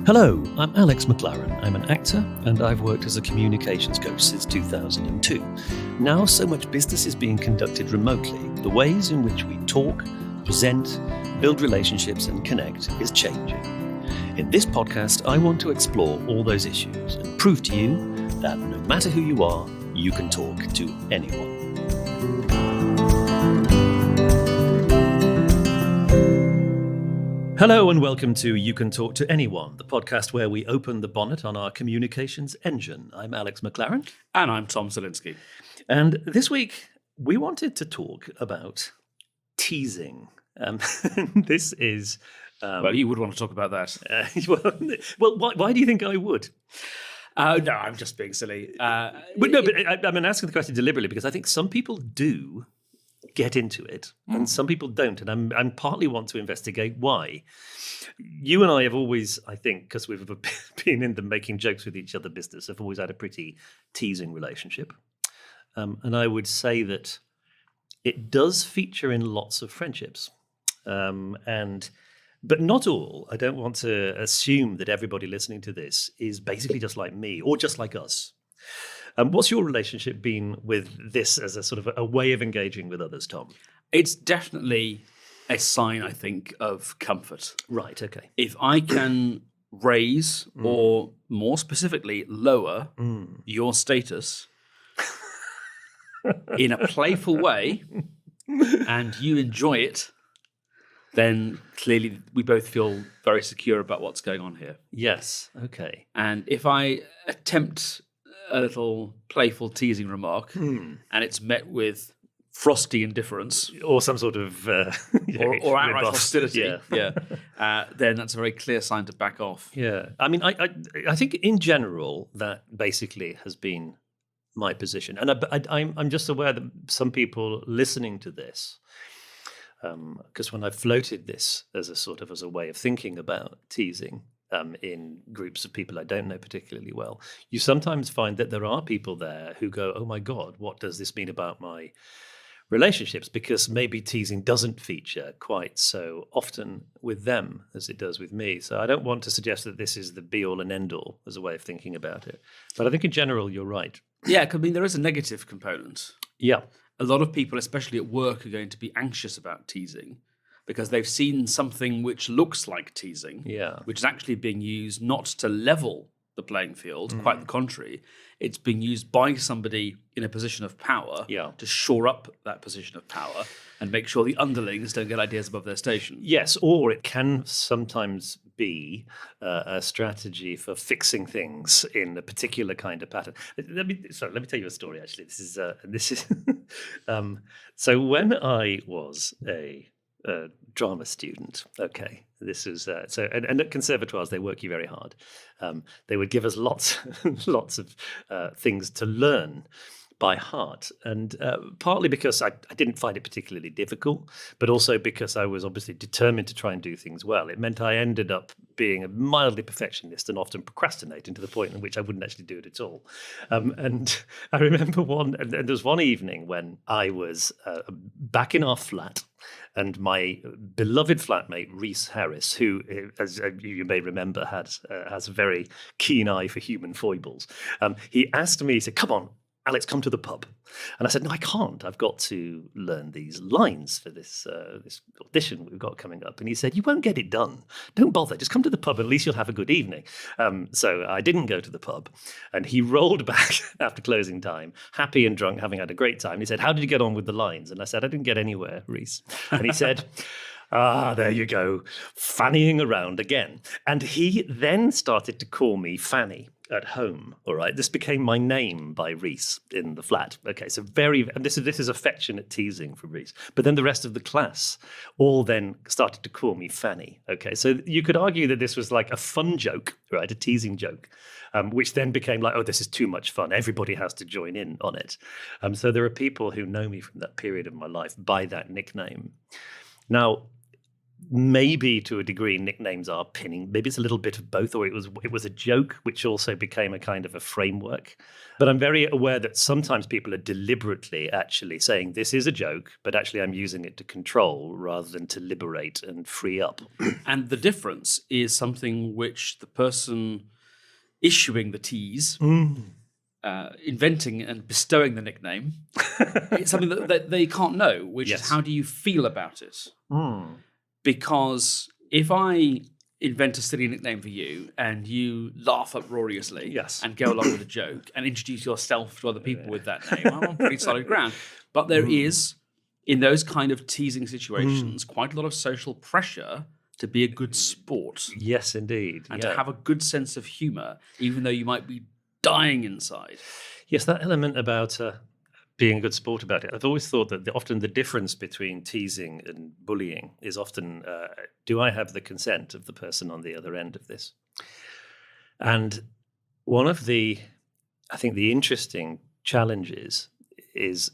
Hello, I'm Alex McLaren. I'm an actor and I've worked as a communications coach since 2002. Now so much business is being conducted remotely, the ways in which we talk, present, build relationships and connect is changing. In this podcast, I want to explore all those issues and prove to you that no matter who you are, you can talk to anyone. Hello and welcome to You Can Talk to Anyone, the podcast where we open the bonnet on our communications engine. I'm Alex McLaren. And I'm Tom Zielinski. And this week, we wanted to talk about teasing. This is... well, you would want to talk about that. Well, why do you think I would? No, I'm just being silly. I'm asking the question deliberately because I think some people do get into it and some people don't, and I'm partly want to investigate why. You and I have always, I think, because we've been in the making jokes with each other business, have always had a pretty teasing relationship, and I would say that it does feature in lots of friendships, but not all. I don't want to assume that everybody listening to this is basically just like me or just like us. What's your relationship been with this as a sort of a way of engaging with others, Tom? It's definitely a sign, I think, of comfort. Right, okay. If I can raise or more specifically lower your status in a playful way and you enjoy it, then clearly we both feel very secure about what's going on here. Yes, okay. And if I attempt a little playful teasing remark and it's met with frosty indifference or some sort of or outright hostility, then that's a very clear sign to back off. Yeah, I mean, I think in general that basically has been my position, and I'm just aware that some people listening to this, because when I floated this as a way of thinking about teasing in groups of people I don't know particularly well, you sometimes find that there are people there who go, oh my God, what does this mean about my relationships? Because maybe teasing doesn't feature quite so often with them as it does with me. So I don't want to suggest that this is the be-all and end-all as a way of thinking about it. But I think in general, you're right. Yeah, I mean, there is a negative component. Yeah. A lot of people, especially at work, are going to be anxious about teasing because they've seen something which looks like teasing, which is actually being used not to level the playing field, quite the contrary. It's being used by somebody in a position of power to shore up that position of power and make sure the underlings don't get ideas above their station. Yes, or it can sometimes be a strategy for fixing things in a particular kind of pattern. Let me tell you a story. Actually, this is so when I was a drama student. Okay, this is and at conservatoires they work you very hard. They would give us lots of things to learn by heart, and partly because I didn't find it particularly difficult, but also because I was obviously determined to try and do things well. It meant I ended up being a mildly perfectionist and often procrastinating to the point in which I wouldn't actually do it at all. And I remember there was one evening when I was back in our flat, and my beloved flatmate, Rhys Harris, who, as you may remember, has a very keen eye for human foibles, he asked me, he said, come on, Alex, come to the pub. And I said, no, I can't. I've got to learn these lines for this audition we've got coming up. And he said, you won't get it done. Don't bother. Just come to the pub. At least you'll have a good evening. So I didn't go to the pub. And he rolled back after closing time, happy and drunk, having had a great time. He said, how did you get on with the lines? And I said, I didn't get anywhere, Rhys. And he said, there you go, fannying around again. And he then started to call me Fanny at home. All right, this became my name by Rhys in the flat. Okay, so and this is affectionate teasing from Rhys. But then the rest of the class all then started to call me Fanny. Okay, so you could argue that this was like a fun joke, right, a teasing joke, which then became like, oh, this is too much fun. Everybody has to join in on it. So there are people who know me from that period of my life by that nickname. Now, maybe to a degree nicknames are pinning. Maybe it's a little bit of both, or it was a joke which also became a kind of a framework. But I'm very aware that sometimes people are deliberately actually saying this is a joke, but actually I'm using it to control rather than to liberate and free up. And the difference is something which the person issuing the tease, inventing and bestowing the nickname, it's something that they can't know, which is how do you feel about it? Because if I invent a silly nickname for you and you laugh uproariously and go along with a joke and introduce yourself to other people with that name, I'm on pretty solid ground. But there is, in those kind of teasing situations, quite a lot of social pressure to be a good sport. Yes, indeed. And to have a good sense of humour, even though you might be dying inside. Yes, that element about being a good sport about it. I've always thought that often the difference between teasing and bullying is often, do I have the consent of the person on the other end of this? And one of the, I think the interesting challenges is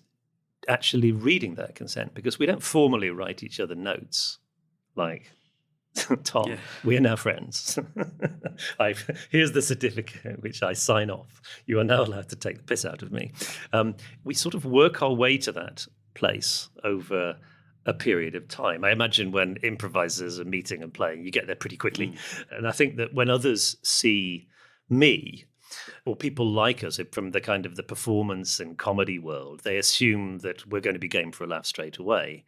actually reading that consent, because we don't formally write each other notes like, Tom, we are now friends. Here's the certificate which I sign off. You are now allowed to take the piss out of me. We sort of work our way to that place over a period of time. I imagine when improvisers are meeting and playing, you get there pretty quickly. And I think that when others see me, or people like us from the kind of the performance and comedy world, they assume that we're going to be game for a laugh straight away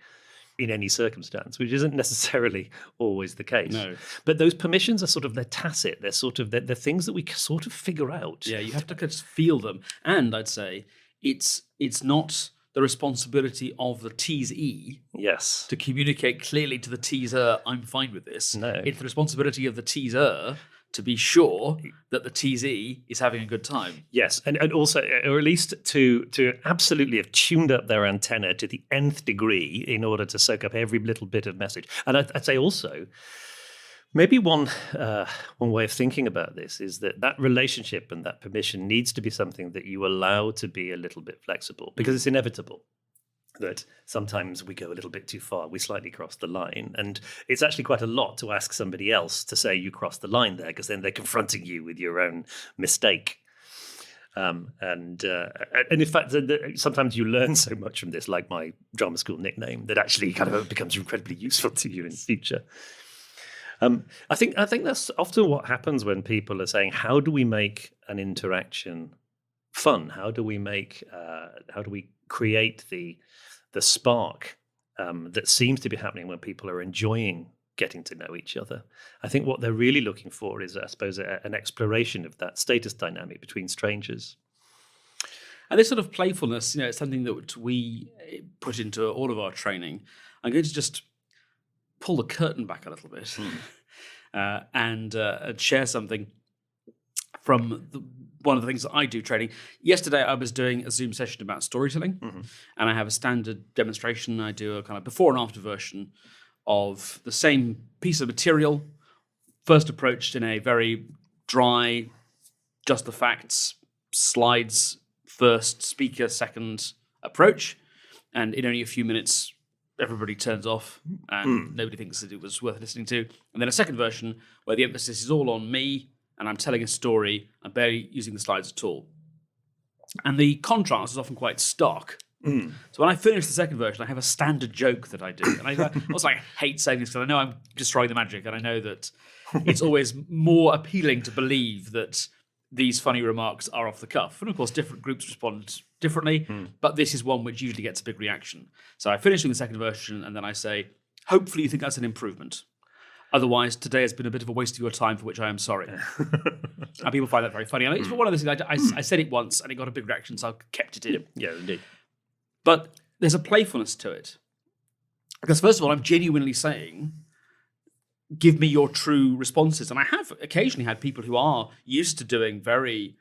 in any circumstance, which isn't necessarily always the case. No. But those permissions are sort of, they're tacit. They're sort of, they're things that we sort of figure out. Yeah, you have to just feel them. And I'd say it's not the responsibility of the teasee to communicate clearly to the teaser, I'm fine with this. No. It's the responsibility of the teaser to be sure that the teasee is having a good time. Yes, and also, or at least to absolutely have tuned up their antenna to the nth degree in order to soak up every little bit of message. And I'd say also, maybe one way of thinking about this is that relationship and that permission needs to be something that you allow to be a little bit flexible, because it's inevitable that sometimes we go a little bit too far, we slightly cross the line. And it's actually quite a lot to ask somebody else to say you crossed the line there, because then they're confronting you with your own mistake. And in fact, sometimes you learn so much from this, like my drama school nickname, that actually kind of becomes incredibly useful to you in the future. I think that's often what happens when people are saying, how do we make an interaction fun? How do we create the spark that seems to be happening when people are enjoying getting to know each other? I think what they're really looking for is, I suppose, an exploration of that status dynamic between strangers. And this sort of playfulness, it's something that we put into all of our training. I'm going to just pull the curtain back a little bit and share something from one of the things that I do training. Yesterday, I was doing a Zoom session about storytelling, and I have a standard demonstration. I do a kind of before and after version of the same piece of material, first approached in a very dry, just the facts, slides, first, speaker, second approach. And in only a few minutes, everybody turns off and nobody thinks that it was worth listening to. And then a second version where the emphasis is all on me, and I'm telling a story. I'm barely using the slides at all. And the contrast is often quite stark. So when I finish the second version, I have a standard joke that I do. And I also hate saying this because I know I'm destroying the magic, and I know that it's always more appealing to believe that these funny remarks are off the cuff. And of course, different groups respond differently, but this is one which usually gets a big reaction. So I finish with the second version, and then I say, hopefully you think that's an improvement. Otherwise, today has been a bit of a waste of your time, for which I am sorry. And people find that very funny. And it's one of those things, I said it once, and it got a big reaction, so I kept it in. Yeah, indeed. But there's a playfulness to it. Because first of all, I'm genuinely saying, give me your true responses. And I have occasionally had people who are used to doing very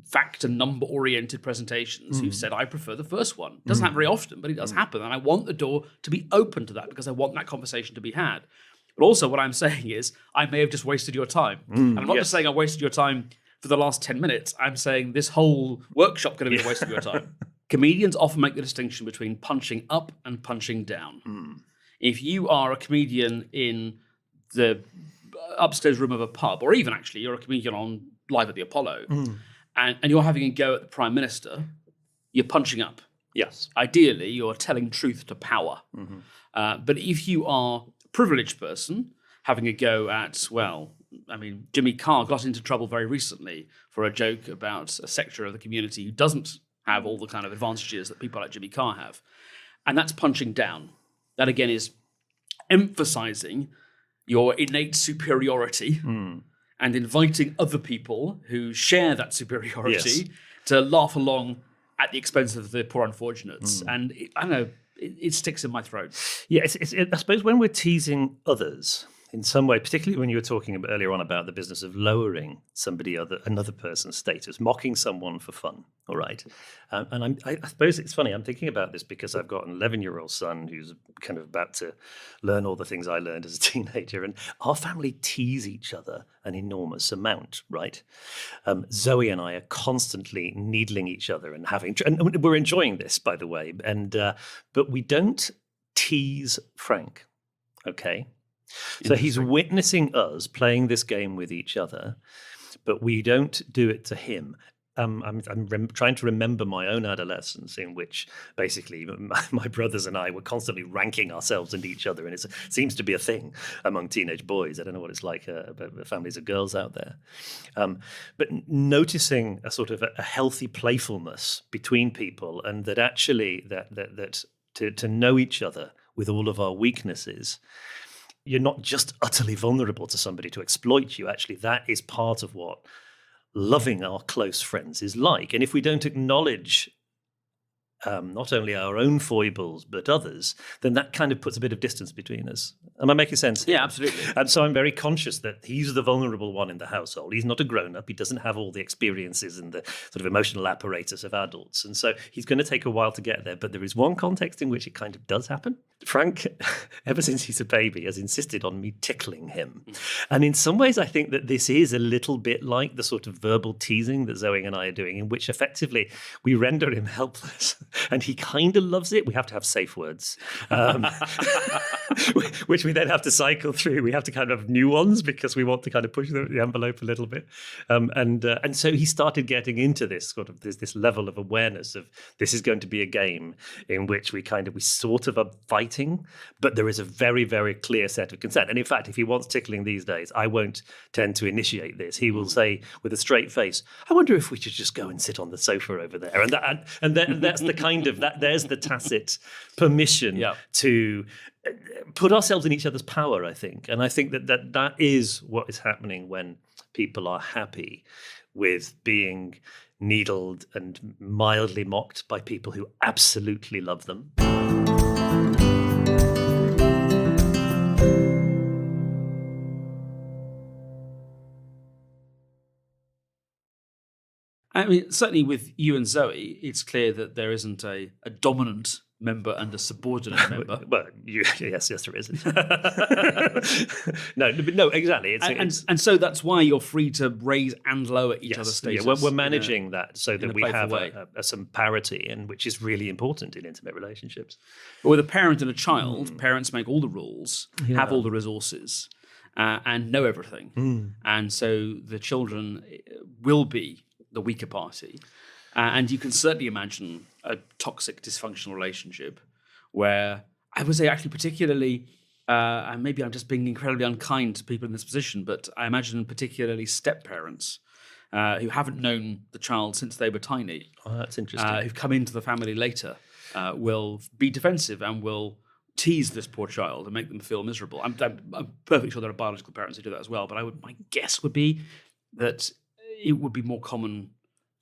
fact and number oriented presentations who've said, I prefer the first one. It doesn't happen very often, but it does happen. And I want the door to be open to that, because I want that conversation to be had. But also what I'm saying is, I may have just wasted your time. And I'm not just saying I wasted your time for the last 10 minutes. I'm saying this whole workshop could have been a waste of your time. Comedians often make the distinction between punching up and punching down. If you are a comedian in the upstairs room of a pub, or even actually you're a comedian on live at the Apollo, and you're having a go at the Prime Minister, you're punching up. Yes. Ideally, you're telling truth to power. But if you are a privileged person having a go at, Jimmy Carr got into trouble very recently for a joke about a sector of the community who doesn't have all the kind of advantages that people like Jimmy Carr have. And that's punching down. That, again, is emphasizing your innate superiority and inviting other people who share that superiority to laugh along at the expense of the poor unfortunates. And it sticks in my throat. Yeah, I suppose when we're teasing others in some way, particularly when you were talking earlier on about the business of lowering another person's status, mocking someone for fun, all right? And I suppose it's funny, I'm thinking about this because I've got an 11-year-old son who's kind of about to learn all the things I learned as a teenager, and our family tease each other an enormous amount, right? Zoe and I are constantly needling each other and and we're enjoying this, by the way, but we don't tease Frank, okay? So he's witnessing us playing this game with each other, but we don't do it to him. I'm trying to remember my own adolescence, in which basically my brothers and I were constantly ranking ourselves and each other, and it seems to be a thing among teenage boys. I don't know what it's like about families of girls out there, but noticing a sort of a healthy playfulness between people, and that actually that to know each other with all of our weaknesses. You're not just utterly vulnerable to somebody to exploit you. Actually, that is part of what loving our close friends is like. And if we don't acknowledge not only our own foibles, but others, then that kind of puts a bit of distance between us. Am I making sense here? Yeah, absolutely. And so I'm very conscious that he's the vulnerable one in the household. He's not a grown-up. He doesn't have all the experiences and the sort of emotional apparatus of adults. And so he's going to take a while to get there. But there is one context in which it kind of does happen. Frank, ever since he's a baby, has insisted on me tickling him. And in some ways, I think that this is a little bit like the sort of verbal teasing that Zoe and I are doing, in which effectively we render him helpless. And he kind of loves it. We have to have safe words, which we then have to cycle through. We have to kind of have new ones because we want to kind of push the envelope a little bit. And so he started getting into this sort of this level of awareness of this is going to be a game in which we sort of are fighting, but there is a very, very clear set of consent. And in fact, if he wants tickling these days, I won't tend to initiate this. He will say with a straight face, "I wonder if we should just go and sit on the sofa over there." And that's the kind of that. There's the tacit permission to put ourselves in each other's power, I think. And I think that is what is happening when people are happy with being needled and mildly mocked by people who absolutely love them. I mean, certainly with you and Zoe, it's clear that there isn't a dominant member and a subordinate member. Well, yes, there isn't. No, exactly. And so that's why you're free to raise and lower each other's status. Yeah, we're managing that so that we have some parity, and which is really important in intimate relationships. But with a parent and a child, parents make all the rules, have all the resources, and know everything. And so the children will be the weaker party. And you can certainly imagine a toxic, dysfunctional relationship where I would say actually particularly, and maybe I'm just being incredibly unkind to people in this position, but I imagine particularly step-parents who haven't known the child since they were tiny. Oh, that's interesting. Who've come into the family later will be defensive and will tease this poor child and make them feel miserable. I'm perfectly sure there are biological parents who do that as well, but my guess would be that it would be more common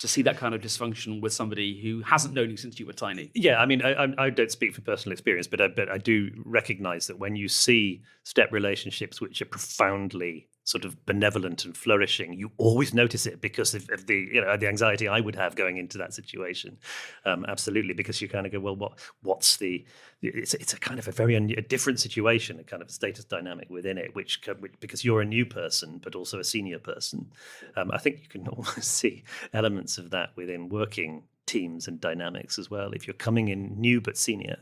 to see that kind of dysfunction with somebody who hasn't known you since you were tiny. Yeah, I mean, I don't speak for personal experience, but I do recognize that when you see step relationships which are profoundly sort of benevolent and flourishing, you always notice it because of the anxiety I would have going into that situation. Absolutely, because you kind of go, well, what's the? It's a kind of a different situation, a kind of status dynamic within it, which because you're a new person, but also a senior person. I think you can almost see elements of that within working teams and dynamics as well. If you're coming in new but senior,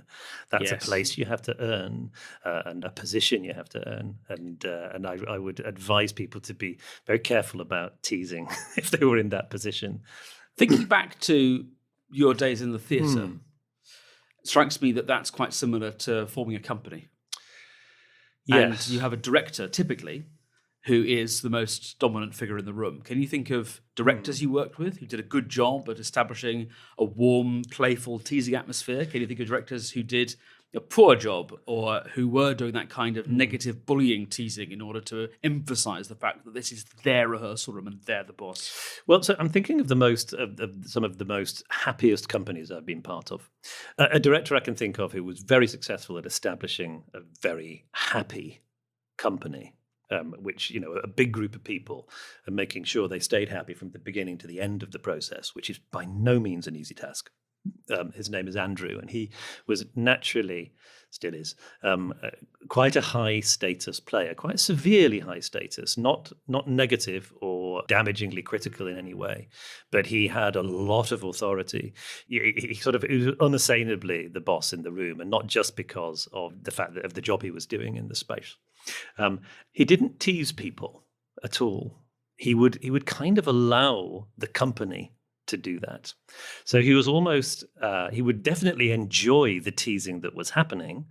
that's a place you have to earn and a position you have to earn. And I would advise people to be very careful about teasing if they were in that position. Thinking back to your days in the theatre, it strikes me that that's quite similar to forming a company. Yes. And you have a director, typically, who is the most dominant figure in the room. Can you think of directors you worked with who did a good job at establishing a warm, playful, teasing atmosphere? Can you think of directors who did a poor job or who were doing that kind of negative bullying teasing in order to emphasize the fact that this is their rehearsal room and they're the boss? Well, so I'm thinking of some of the most happiest companies I've been part of. A director I can think of who was very successful at establishing a very happy company. Which, a big group of people and making sure they stayed happy from the beginning to the end of the process, which is by no means an easy task. His name is Andrew, and he was naturally, still is, quite a high status player, quite severely high status, not negative or damagingly critical in any way, but he had a lot of authority. He was unassailably the boss in the room, and not just because of the fact of the job he was doing in the space. He didn't tease people at all. He would kind of allow the company to do that. So he was almost, he would definitely enjoy the teasing that was happening,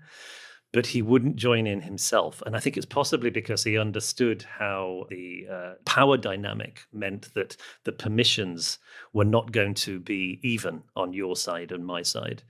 but he wouldn't join in himself. And I think it's possibly because he understood how the power dynamic meant that the permissions were not going to be even on your side and my side.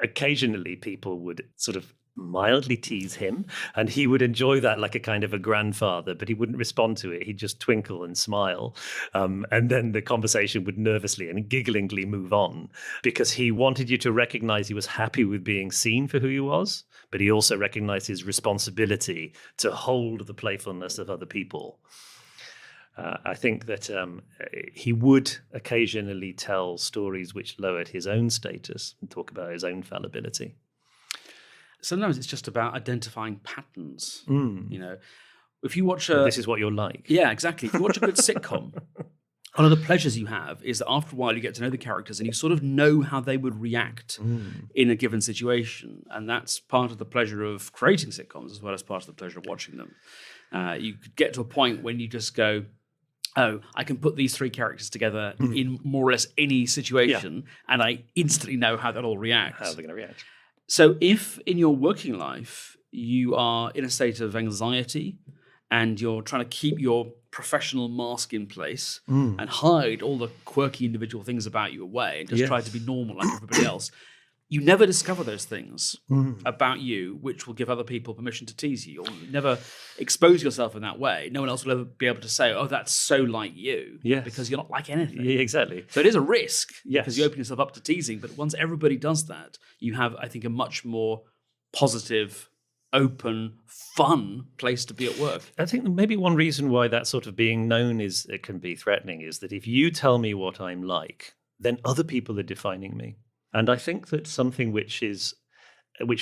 Occasionally people would sort of mildly tease him, and he would enjoy that like a kind of a grandfather, but he wouldn't respond to it. He'd just twinkle and smile. And then the conversation would nervously and gigglingly move on, because he wanted you to recognize he was happy with being seen for who he was, but he also recognized his responsibility to hold the playfulness of other people. I think that he would occasionally tell stories which lowered his own status and talk about his own fallibility. Sometimes it's just about identifying patterns. If you watch a... This is what you're like. Yeah, exactly. If you watch a good sitcom, one of the pleasures you have is that after a while you get to know the characters and you sort of know how they would react in a given situation. And that's part of the pleasure of creating sitcoms as well as part of the pleasure of watching them. You could get to a point when you just go, oh, I can put these three characters together in more or less any situation, and I instantly know how they'll all react. How they're going to react. So if in your working life you are in a state of anxiety and you're trying to keep your professional mask in place and hide all the quirky individual things about you away and just try to be normal like everybody else, you never discover those things about you which will give other people permission to tease you. You'll never expose yourself in that way. No one else will ever be able to say, oh, that's so like you, because you're not like anything. Yeah, exactly. So it is a risk because you open yourself up to teasing. But once everybody does that, you have, I think, a much more positive, open, fun place to be at work. I think maybe one reason why that sort of being known it can be threatening is that if you tell me what I'm like, then other people are defining me. And I think that something which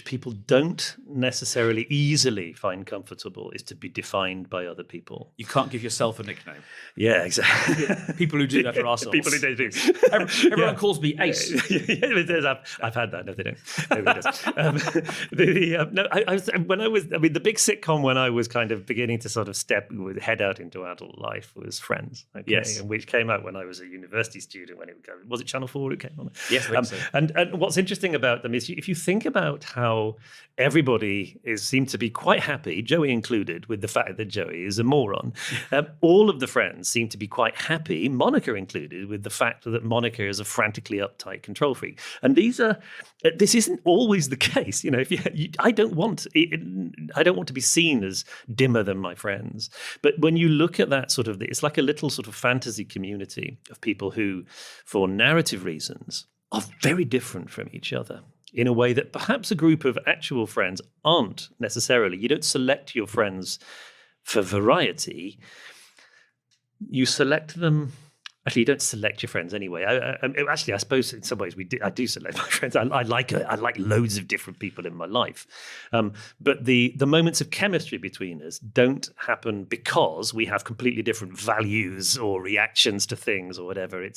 people don't necessarily easily find comfortable is to be defined by other people. You can't give yourself a nickname. Yeah, exactly. People who do that are assholes. People who do. Everyone calls me Ace. I've had that. No, they don't. Nobody does. The big sitcom when I was kind of beginning to sort of head out into adult life was Friends. Okay? Yes. Which came out when I was a university student. Was it Channel 4 it came on? Yes, I think so. And what's interesting about them is if you think about how everybody seemed to be quite happy, Joey included, with the fact that Joey is a moron. All of the friends seem to be quite happy, Monica included, with the fact that Monica is a frantically uptight control freak. And this isn't always the case. I don't want to be seen as dimmer than my friends. But when you look at that it's like a little sort of fantasy community of people who, for narrative reasons, are very different from each other in a way that perhaps a group of actual friends aren't necessarily. You don't select your friends for variety. You select them Actually, you don't select your friends anyway. Actually, I suppose in some ways I do select my friends. I like loads of different people in my life, but the moments of chemistry between us don't happen because we have completely different values or reactions to things or whatever.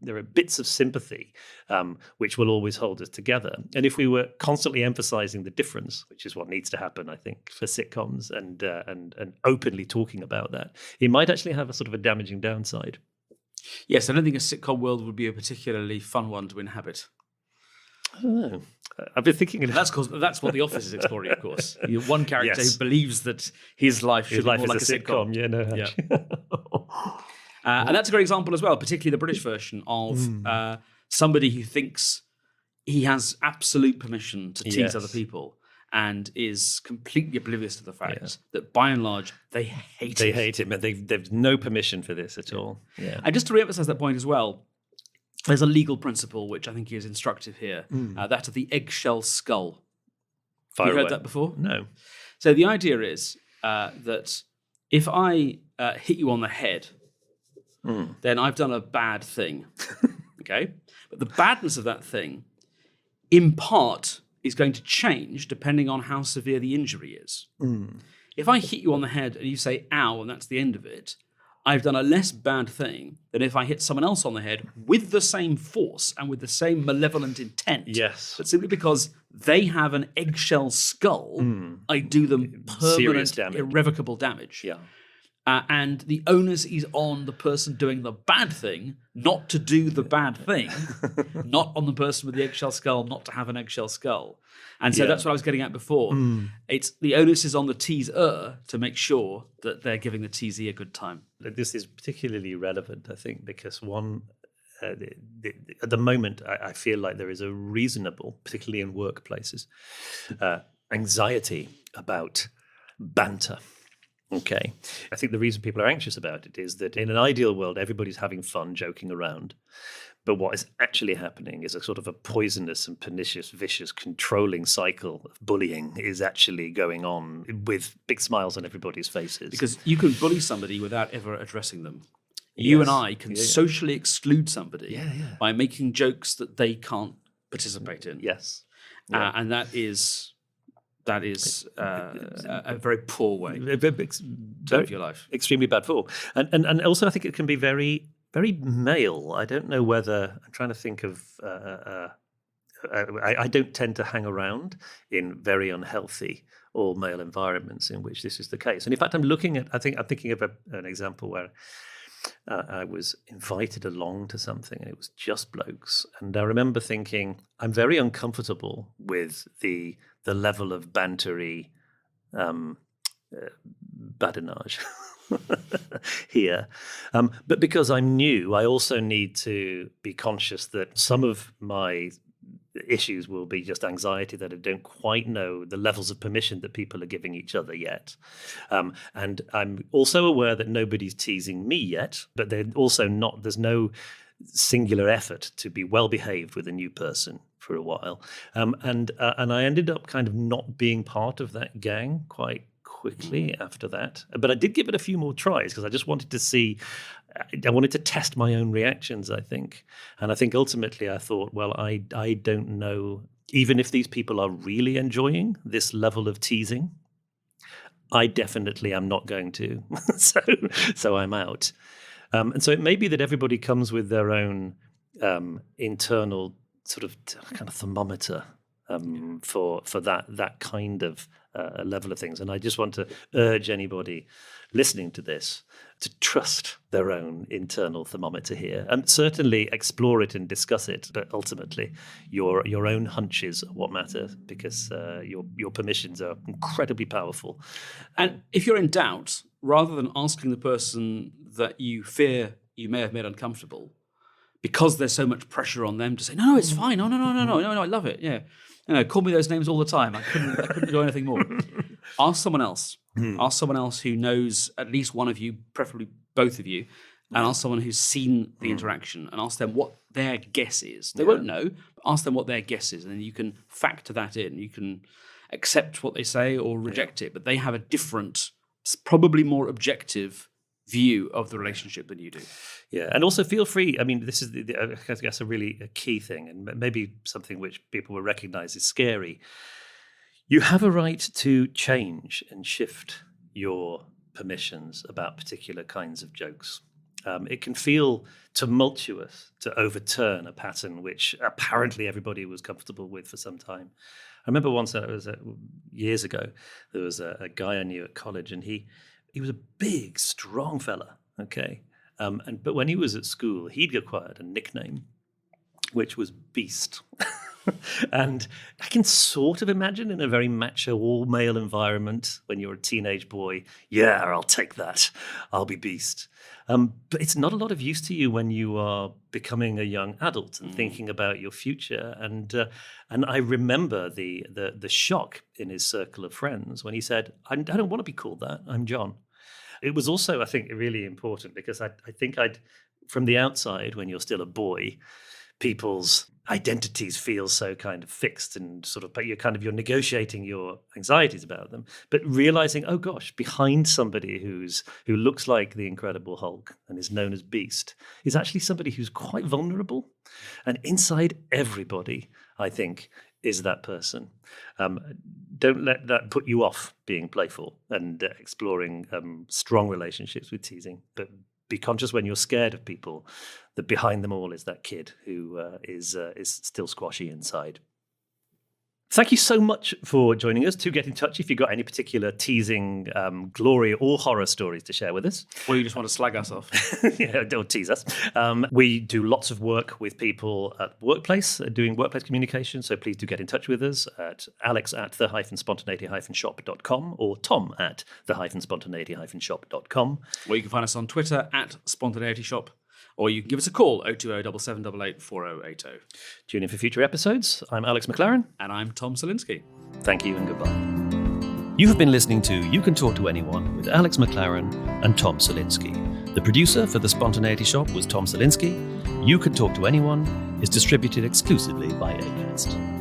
There are bits of sympathy which will always hold us together. And if we were constantly emphasizing the difference, which is what needs to happen, I think, for sitcoms, and openly talking about that, it might actually have a sort of a damaging downside. Yes, I don't think a sitcom world would be a particularly fun one to inhabit. I don't know. I've been thinking of that's what The Office is exploring, of course. You're one character who believes that his life should be more like a sitcom. Yeah, no, yeah. And that's a great example as well, particularly the British version of somebody who thinks he has absolute permission to tease other people and is completely oblivious to the fact that, by and large, they hate it. They hate it, but they've no permission for this at all. Yeah. And just to reemphasize that point as well, there's a legal principle which I think is instructive here, that of the eggshell skull. Have you heard that before? No. So the idea is that if I hit you on the head, then I've done a bad thing, okay? But the badness of that thing, in part, is going to change depending on how severe the injury is. If I hit you on the head and you say, ow, and that's the end of it, I've done a less bad thing than if I hit someone else on the head with the same force and with the same malevolent intent. Yes. But simply because they have an eggshell skull, I do them permanent, irrevocable damage. Yeah. And the onus is on the person doing the bad thing not to do the bad thing, not on the person with the eggshell skull not to have an eggshell skull. And so that's what I was getting at before. It's the onus is on the teaser to make sure that they're giving the teasee a good time. This is particularly relevant, I think, because at the moment, I feel like there is a reasonable, particularly in workplaces, anxiety about banter. Okay. I think the reason people are anxious about it is that in an ideal world, everybody's having fun, joking around. But what is actually happening is a sort of a poisonous and pernicious, vicious, controlling cycle of bullying is actually going on with big smiles on everybody's faces. Because you can bully somebody without ever addressing them. You and I can socially exclude somebody by making jokes that they can't participate in. Yes. And that is a very poor way to live your life. Extremely bad form. And also I think it can be very, very male. I don't know whether, I'm trying to think of, I don't tend to hang around in very unhealthy all-male environments in which this is the case. And in fact, I'm thinking of an example where I was invited along to something and it was just blokes. And I remember thinking, I'm very uncomfortable with the level of bantery badinage here. But because I'm new, I also need to be conscious that some of my issues will be just anxiety that I don't quite know the levels of permission that people are giving each other yet. And I'm also aware that nobody's teasing me yet, but there's no singular effort to be well behaved with a new person for a while. And I ended up kind of not being part of that gang quite quickly after that. But I did give it a few more tries because I just wanted to see, I wanted to test my own reactions, I think. And I think ultimately I thought, well, I don't know, even if these people are really enjoying this level of teasing, I definitely am not going to. So I'm out. And so it may be that everybody comes with their own internal sort of kind of thermometer for that kind of level of things. And I just want to urge anybody listening to this to trust their own internal thermometer here, and certainly explore it and discuss it. But ultimately, your own hunches are what matter, because your permissions are incredibly powerful. And if you're in doubt, rather than asking the person that you fear you may have made uncomfortable, because there's so much pressure on them to say, no, it's fine. No, I love it. Yeah. Call me those names all the time. I couldn't do anything more. Ask someone else. Ask someone else who knows at least one of you, preferably both of you, and ask someone who's seen the interaction and ask them what their guess is. They won't know, but ask them what their guess is, and then you can factor that in. You can accept what they say or reject it, but they have a different, probably more objective view of the relationship than you do. Yeah, and also feel free. I mean, this is, I guess, a key thing, and maybe something which people will recognize is scary. You have a right to change and shift your permissions about particular kinds of jokes. It can feel tumultuous to overturn a pattern which apparently everybody was comfortable with for some time. I remember once, years ago, there was a guy I knew at college, and he was a big, strong fella, okay? But when he was at school, he'd acquired a nickname, which was Beast. And I can sort of imagine in a very macho, all-male environment, when you're a teenage boy, yeah, I'll take that. I'll be Beast. But it's not a lot of use to you when you are becoming a young adult and thinking about your future. And I remember the shock in his circle of friends when he said, I don't want to be called that. I'm John. It was also, I think, really important because I think from the outside, when you're still a boy, people's identities feel so kind of fixed and sort of, but you're negotiating your anxieties about them, but realizing, oh gosh, behind somebody who looks like the Incredible Hulk and is known as Beast is actually somebody who's quite vulnerable, and inside everybody, I think, is that person. Don't let that put you off being playful and exploring strong relationships with teasing, but be conscious when you're scared of people that behind them all is that kid who is still squashy inside. Thank you so much for joining us. Do get in touch if you've got any particular teasing, glory or horror stories to share with us. Or you just want to slag us off. Yeah, don't tease us. We do lots of work with people at workplace, doing workplace communication, so please do get in touch with us at alex@the-spontaneity-shop.com or tom@the-spontaneity-shop.com. Or you can find us on Twitter @spontaneityshop. Or you can give us a call, 020-7788-4080. Tune in for future episodes. I'm Alex McLaren. And I'm Tom Selinsky. Thank you and goodbye. You have been listening to You Can Talk to Anyone with Alex McLaren and Tom Selinsky. The producer for The Spontaneity Shop was Tom Selinsky. You Can Talk to Anyone is distributed exclusively by Acast.